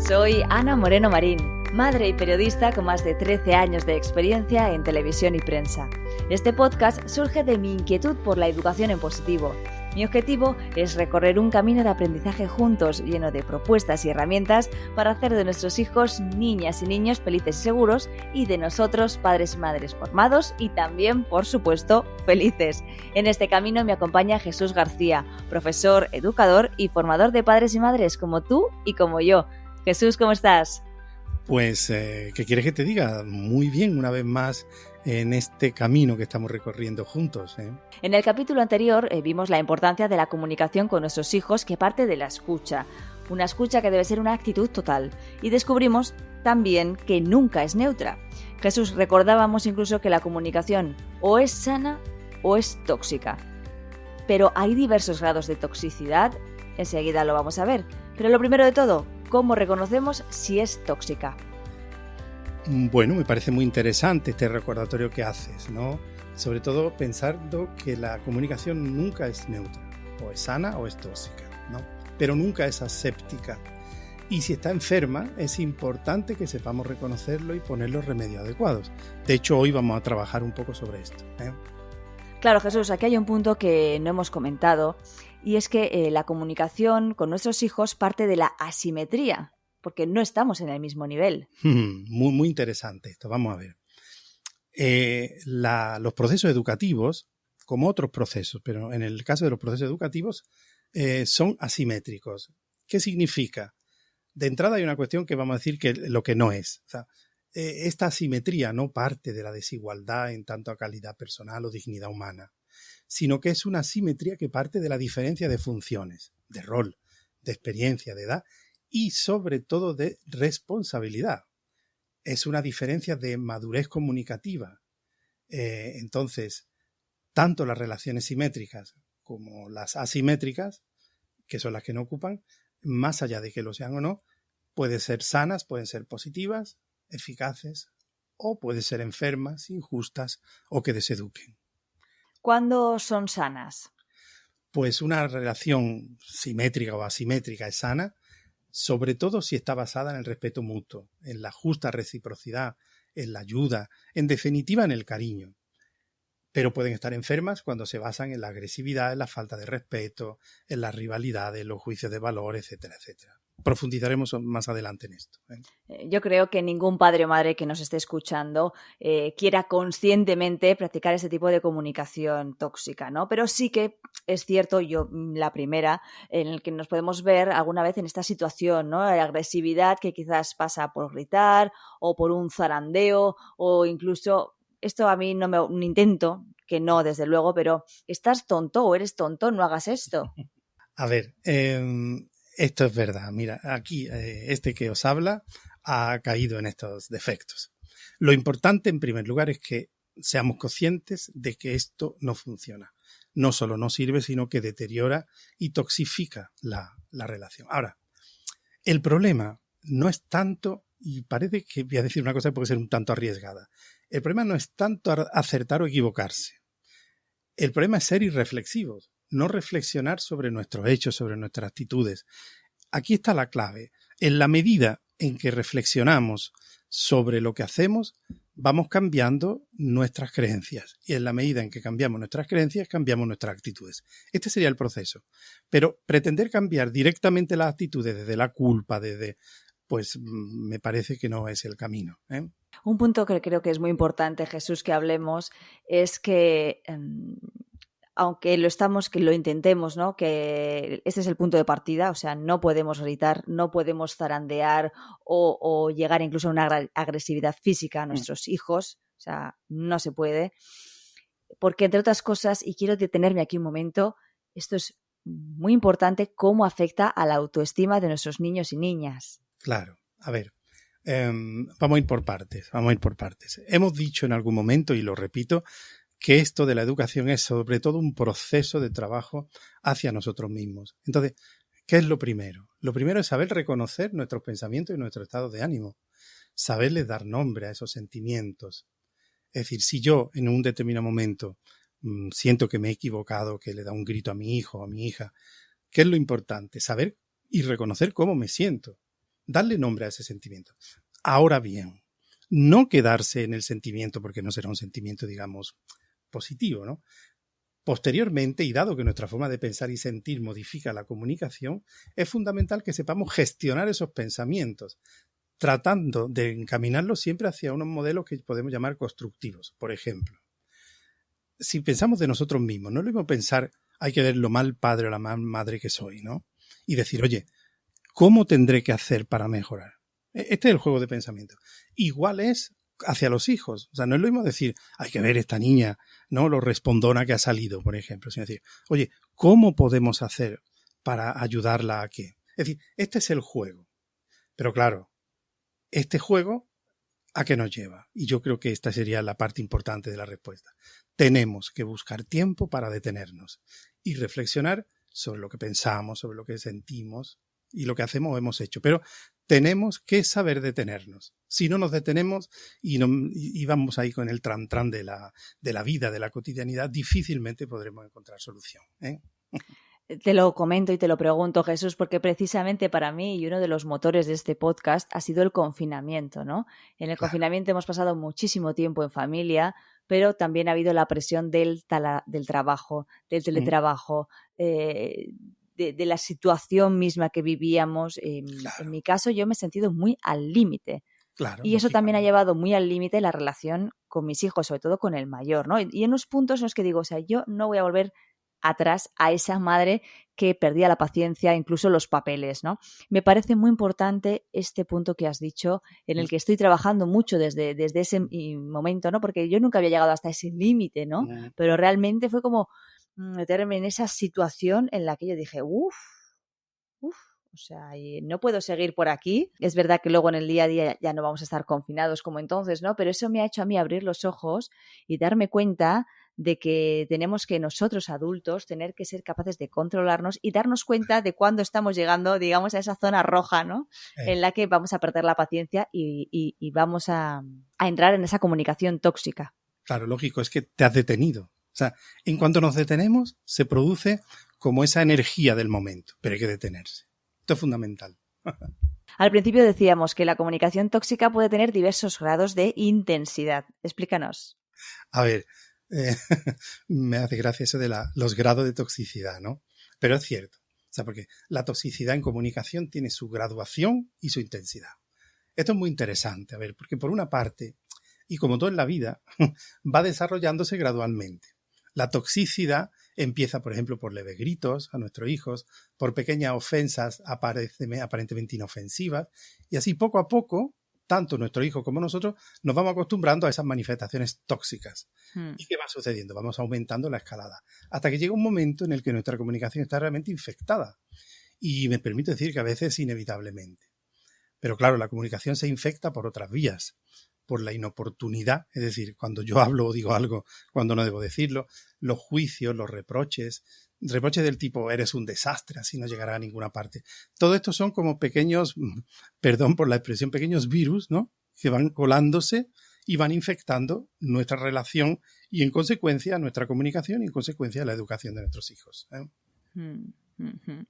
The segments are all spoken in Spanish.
Soy Ana Moreno Marín, madre y periodista con más de 13 años de experiencia en televisión y prensa. Este podcast surge de mi inquietud por la educación en positivo. Mi objetivo es recorrer un camino de aprendizaje juntos, lleno de propuestas y herramientas para hacer de nuestros hijos niñas y niños felices y seguros, y de nosotros padres y madres formados y también, por supuesto, felices. En este camino me acompaña Jesús García, profesor, educador y formador de padres y madres como tú y como yo. Jesús, ¿cómo estás? Pues, ¿qué quieres que te diga? Muy bien, una vez más, en este camino que estamos recorriendo juntos. En el capítulo anterior vimos la importancia de la comunicación con nuestros hijos, que parte de la escucha. Una escucha que debe ser una actitud total. Y descubrimos también que nunca es neutra. Jesús, recordábamos incluso que la comunicación o es sana o es tóxica. Pero hay diversos grados de toxicidad. Enseguida lo vamos a ver. Pero lo primero de todo, ¿cómo reconocemos si es tóxica? Bueno, me parece muy interesante este recordatorio que haces, ¿no? Sobre todo pensando que la comunicación nunca es neutra, o es sana o es tóxica, ¿no? Pero nunca es aséptica. Y si está enferma, es importante que sepamos reconocerlo y poner los remedios adecuados. De hecho, hoy vamos a trabajar un poco sobre esto. Claro, Jesús, aquí hay un punto que no hemos comentado, y es que la comunicación con nuestros hijos parte de la asimetría, porque no estamos en el mismo nivel. Muy interesante esto, vamos a ver. Los procesos educativos, como otros procesos, pero en el caso de los procesos educativos, son asimétricos. ¿Qué significa? De entrada hay una cuestión que vamos a decir que lo que no es. O sea, esta asimetría no parte de la desigualdad en tanto a calidad personal o dignidad humana, sino que es una asimetría que parte de la diferencia de funciones, de rol, de experiencia, de edad y sobre todo de responsabilidad. Es una diferencia de madurez comunicativa. Entonces, tanto las relaciones simétricas como las asimétricas, que son las que no ocupan, más allá de que lo sean o no, pueden ser sanas, pueden ser positivas, eficaces, o pueden ser enfermas, injustas o que deseduquen. ¿Cuándo son sanas? Pues una relación simétrica o asimétrica es sana, sobre todo si está basada en el respeto mutuo, en la justa reciprocidad, en la ayuda, en definitiva en el cariño. Pero pueden estar enfermas cuando se basan en la agresividad, en la falta de respeto, en las rivalidades, en los juicios de valor, etcétera, etcétera. Profundizaremos más adelante en esto. Yo creo que ningún padre o madre que nos esté escuchando quiera conscientemente practicar ese tipo de comunicación tóxica, ¿no? Pero sí que es cierto, yo la primera, en el que nos podemos ver alguna vez en esta situación, ¿no? De agresividad que quizás pasa por gritar o por un zarandeo o incluso, esto a mí no me intento, que no, desde luego, pero ¿estás tonto o eres tonto? No hagas esto. A ver, esto es verdad. Mira, aquí este que os habla ha caído en estos defectos. Lo importante, en primer lugar, es que seamos conscientes de que esto no funciona. No solo no sirve, sino que deteriora y toxifica la relación. Ahora, el problema no es tanto, y parece que voy a decir una cosa que puede ser un tanto arriesgada, el problema no es tanto acertar o equivocarse. El problema es ser irreflexivos, no reflexionar sobre nuestros hechos, sobre nuestras actitudes. Aquí está la clave. En la medida en que reflexionamos sobre lo que hacemos, vamos cambiando nuestras creencias. Y en la medida en que cambiamos nuestras creencias, cambiamos nuestras actitudes. Este sería el proceso. Pero pretender cambiar directamente las actitudes desde la culpa, pues me parece que no es el camino. Un punto que creo que es muy importante, Jesús, que hablemos, es que aunque que lo intentemos, ¿no? Que este es el punto de partida, o sea, no podemos gritar, no podemos zarandear o llegar incluso a una agresividad física a nuestros hijos, o sea, no se puede, porque entre otras cosas, y quiero detenerme aquí un momento, esto es muy importante, cómo afecta a la autoestima de nuestros niños y niñas. Claro, a ver, vamos a ir por partes, Hemos dicho en algún momento, y lo repito, que esto de la educación es sobre todo un proceso de trabajo hacia nosotros mismos. Entonces, ¿qué es lo primero? Lo primero es saber reconocer nuestros pensamientos y nuestro estado de ánimo, saberles dar nombre a esos sentimientos. Es decir, si yo en un determinado momento siento que me he equivocado, que le da un grito a mi hijo o a mi hija, ¿qué es lo importante? Saber y reconocer cómo me siento. darle nombre a ese sentimiento. Ahora bien, no quedarse en el sentimiento, porque no será un sentimiento, digamos, positivo, ¿no? Posteriormente, y dado que nuestra forma de pensar y sentir modifica la comunicación, es fundamental que sepamos gestionar esos pensamientos, tratando de encaminarlos siempre hacia unos modelos que podemos llamar constructivos. Por ejemplo, si pensamos de nosotros mismos, no es lo mismo pensar, hay que ver lo mal padre o la mal madre que soy, ¿no? Y decir, oye, ¿cómo tendré que hacer para mejorar? Este es el juego de pensamiento. Igual es hacia los hijos. O sea, no es lo mismo decir, hay que ver esta niña, ¿no? Lo respondona que ha salido, por ejemplo. Sino decir, oye, ¿cómo podemos hacer para ayudarla a qué? Es decir, este es el juego. Pero claro, este juego, ¿a qué nos lleva? Y yo creo que esta sería la parte importante de la respuesta. Tenemos que buscar tiempo para detenernos y reflexionar sobre lo que pensamos, sobre lo que sentimos y lo que hacemos o hemos hecho. Pero tenemos que saber detenernos. Si no nos detenemos y vamos ahí con el tran-tran de la vida, de la cotidianidad, difícilmente podremos encontrar solución, ¿eh? Te lo comento y te lo pregunto, Jesús, porque precisamente para mí y uno de los motores de este podcast ha sido el confinamiento, ¿no? En el confinamiento hemos pasado muchísimo tiempo en familia, pero también ha habido la presión del trabajo, del teletrabajo, de la situación misma que vivíamos. En mi caso, yo me he sentido muy al límite. Claro, y eso también ha llevado muy al límite la relación con mis hijos, sobre todo con el mayor, ¿no? Y en unos puntos en los que digo, o sea, yo no voy a volver atrás a esa madre que perdía la paciencia, incluso los papeles, ¿no? Me parece muy importante este punto que has dicho, en el que estoy trabajando mucho desde ese momento, ¿no? Porque yo nunca había llegado hasta ese límite, ¿no? Pero realmente fue como meterme en esa situación en la que yo dije, o sea, no puedo seguir por aquí. Es verdad que luego en el día a día ya no vamos a estar confinados como entonces, ¿no? Pero eso me ha hecho a mí abrir los ojos y darme cuenta de que tenemos que nosotros adultos tener que ser capaces de controlarnos y darnos cuenta de cuándo estamos llegando, digamos, a esa zona roja, ¿no? En la que vamos a perder la paciencia y vamos a entrar en esa comunicación tóxica. Claro, lógico, es que te has detenido. O sea, en cuanto nos detenemos, se produce como esa energía del momento, pero hay que detenerse. Esto es fundamental. Al principio decíamos que la comunicación tóxica puede tener diversos grados de intensidad. Explícanos. A ver, me hace gracia eso de los grados de toxicidad, ¿no? Pero es cierto. O sea, porque la toxicidad en comunicación tiene su graduación y su intensidad. Esto es muy interesante, a ver, porque por una parte, y como todo en la vida, va desarrollándose gradualmente. La toxicidad empieza, por ejemplo, por leves gritos a nuestros hijos, por pequeñas ofensas aparentemente inofensivas, y así poco a poco, tanto nuestro hijo como nosotros, nos vamos acostumbrando a esas manifestaciones tóxicas. ¿Y qué va sucediendo? Vamos aumentando la escalada, hasta que llega un momento en el que nuestra comunicación está realmente infectada. Y me permito decir que a veces inevitablemente. Pero claro, la comunicación se infecta por otras vías, por la inoportunidad, es decir, cuando yo hablo o digo algo cuando no debo decirlo, los juicios, los reproches del tipo eres un desastre, así no llegará a ninguna parte. Todo esto son como pequeños, perdón por la expresión, pequeños virus, ¿no? Que van colándose y van infectando nuestra relación y en consecuencia nuestra comunicación y en consecuencia la educación de nuestros hijos, ¿eh?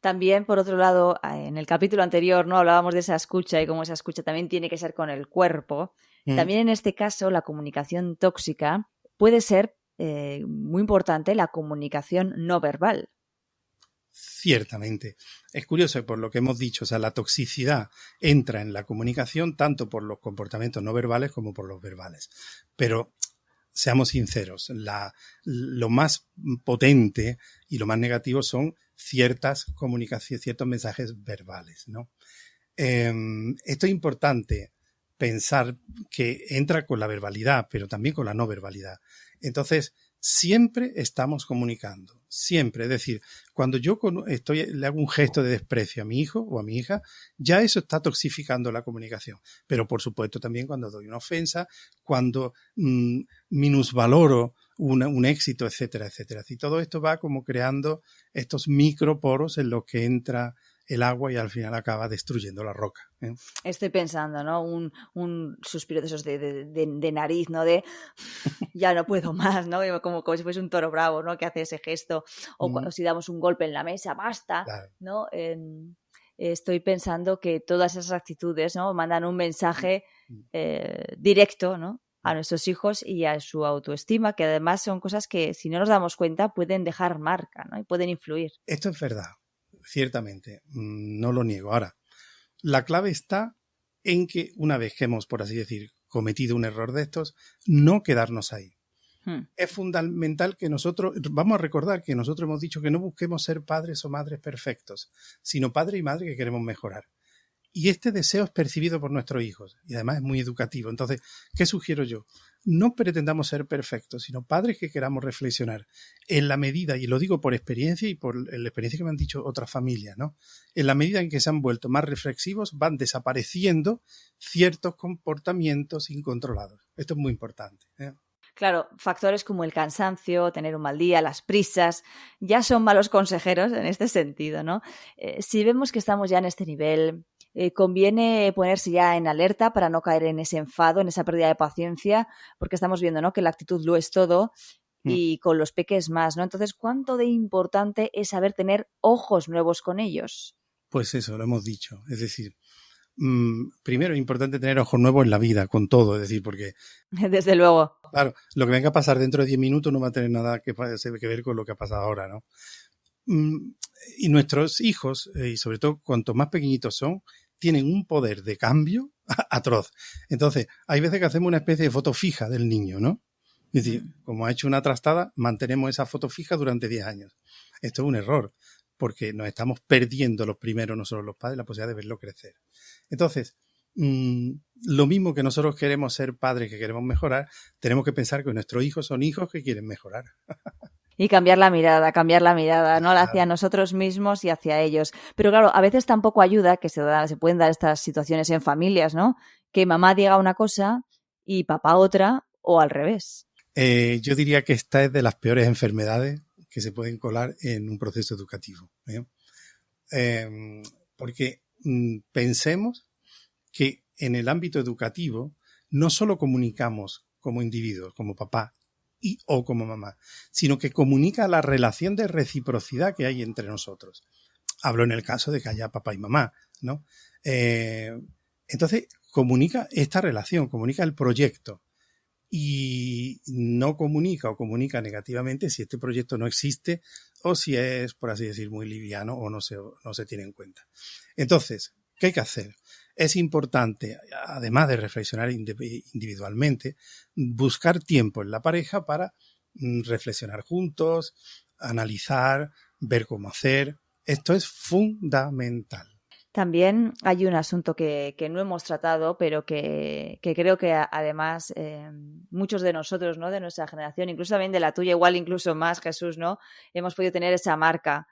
También, por otro lado, en el capítulo anterior, ¿no? Hablábamos de esa escucha y cómo esa escucha también tiene que ser con el cuerpo. También en este caso, la comunicación tóxica puede ser muy importante la comunicación no verbal. Ciertamente. Es curioso por lo que hemos dicho, o sea, la toxicidad entra en la comunicación tanto por los comportamientos no verbales como por los verbales. Pero seamos sinceros, lo más potente y lo más negativo son ciertas comunicaciones, ciertos mensajes verbales, ¿no? Esto es importante pensar que entra con la verbalidad, pero también con la no verbalidad. Entonces, siempre estamos comunicando, siempre. Es decir, cuando yo le hago un gesto de desprecio a mi hijo o a mi hija, ya eso está toxificando la comunicación. Pero, por supuesto, también cuando doy una ofensa, cuando minusvaloro un éxito, etcétera, etcétera. Y todo esto va como creando estos microporos en los que entra el agua y al final acaba destruyendo la roca, ¿eh? Estoy pensando, ¿no? Un suspiro de esos de nariz, ¿no? De ya no puedo más, ¿no? Como si fuese un toro bravo, ¿no? Que hace ese gesto. O cuando si damos un golpe en la mesa, basta, Claro. ¿no? estoy pensando que todas esas actitudes, ¿no?, mandan un mensaje directo, ¿no?, a nuestros hijos y a su autoestima, que además son cosas que, si no nos damos cuenta, pueden dejar marca, ¿no?, y pueden influir. Esto es verdad, ciertamente, no lo niego. Ahora, la clave está en que una vez que hemos, por así decir, cometido un error de estos, no quedarnos ahí. Es fundamental que nosotros, vamos a recordar que nosotros hemos dicho que no busquemos ser padres o madres perfectos, sino padre y madre que queremos mejorar. Y este deseo es percibido por nuestros hijos y además es muy educativo. Entonces, ¿qué sugiero yo? No pretendamos ser perfectos, sino padres que queramos reflexionar en la medida, y lo digo por experiencia y por la experiencia que me han dicho otras familias, ¿no? En la medida en que se han vuelto más reflexivos, van desapareciendo ciertos comportamientos incontrolados. Esto es muy importante, ¿eh? Claro, factores como el cansancio, tener un mal día, las prisas, ya son malos consejeros en este sentido, ¿no? Si vemos que estamos ya en este nivel, conviene ponerse ya en alerta para no caer en ese enfado, en esa pérdida de paciencia, porque estamos viendo, ¿no?, que la actitud lo es todo y con los peques más, ¿no? Entonces, ¿cuánto de importante es saber tener ojos nuevos con ellos? Pues eso, lo hemos dicho. Es decir, primero es importante tener ojos nuevos en la vida, con todo, es decir, porque... Desde luego. Claro, lo que venga a pasar dentro de 10 minutos no va a tener nada que ver con lo que ha pasado ahora, ¿no? Y nuestros hijos, y sobre todo cuanto más pequeñitos son, tienen un poder de cambio atroz. Entonces, hay veces que hacemos una especie de foto fija del niño, ¿no? Es decir, como ha hecho una trastada, mantenemos esa foto fija durante 10 años. Esto es un error, porque nos estamos perdiendo los primeros, nosotros los padres, la posibilidad de verlo crecer. Entonces, lo mismo que nosotros queremos ser padres que queremos mejorar, tenemos que pensar que nuestros hijos son hijos que quieren mejorar. Y cambiar la mirada, ¿no? Hacia nosotros mismos y hacia ellos. Pero claro, a veces tampoco ayuda que se pueden dar estas situaciones en familias, ¿no? Que mamá diga una cosa y papá otra, o al revés. Yo diría que esta es de las peores enfermedades que se pueden colar en un proceso educativo, ¿eh? Porque pensemos que en el ámbito educativo no solo comunicamos como individuos, como papá y o como mamá, sino que comunica la relación de reciprocidad que hay entre nosotros. Hablo en el caso de que haya papá y mamá, ¿no? Entonces, comunica esta relación, comunica el proyecto y no comunica o comunica negativamente si este proyecto no existe o si es, por así decir, muy liviano o no se tiene en cuenta. Entonces, ¿qué hay que hacer? Es importante, además de reflexionar individualmente, buscar tiempo en la pareja para reflexionar juntos, analizar, ver cómo hacer. Esto es fundamental. También hay un asunto que no hemos tratado, pero que creo que además muchos de nosotros, ¿no?, de nuestra generación, incluso también de la tuya, igual incluso más, Jesús, ¿no?, hemos podido tener esa marca,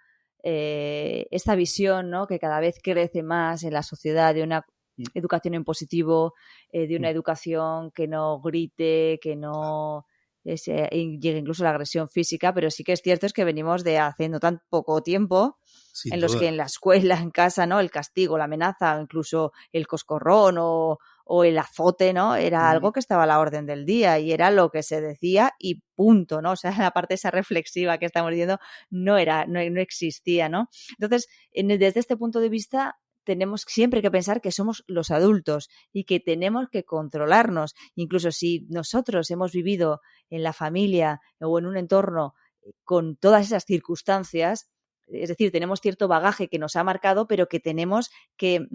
esta visión, ¿no?, que cada vez crece más en la sociedad de una educación en positivo, de una educación que no grite, que no llegue incluso a la agresión física, pero sí que es cierto es que venimos de hace no tan poco tiempo Sin en los duda. que en la escuela, en casa, ¿no?, el castigo, la amenaza, incluso el coscorrón o el azote, ¿no?, era algo que estaba a la orden del día y era lo que se decía y punto, ¿no? O sea, la parte esa reflexiva que estamos diciendo no existía, ¿no? Entonces, desde este punto de vista, tenemos siempre que pensar que somos los adultos y que tenemos que controlarnos. Incluso si nosotros hemos vivido en la familia o en un entorno con todas esas circunstancias, es decir, tenemos cierto bagaje que nos ha marcado, pero que tenemos que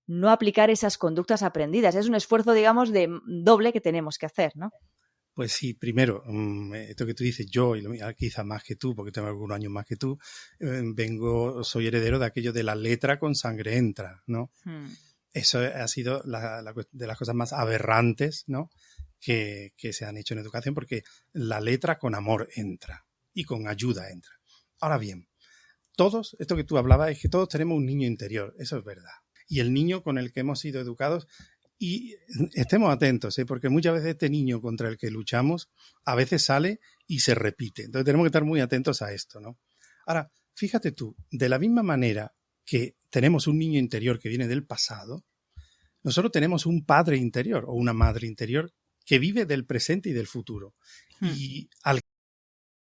no aplicar esas conductas aprendidas. Es un esfuerzo, digamos, de doble que tenemos que hacer, ¿no? Pues sí, primero, esto que tú dices, yo, y quizás más que tú, porque tengo algunos años más que tú, soy heredero de aquello de la letra con sangre entra, ¿no? Eso ha sido de las cosas más aberrantes, ¿no?, que se han hecho en educación, porque la letra con amor entra y con ayuda entra. Ahora bien, todos, esto que tú hablabas, es que todos tenemos un niño interior, eso es verdad. Y el niño con el que hemos sido educados, y estemos atentos, porque muchas veces este niño contra el que luchamos a veces sale y se repite. Entonces tenemos que estar muy atentos a esto, ¿no? Ahora, fíjate tú, de la misma manera que tenemos un niño interior que viene del pasado, nosotros tenemos un padre interior o una madre interior que vive del presente y del futuro. Y al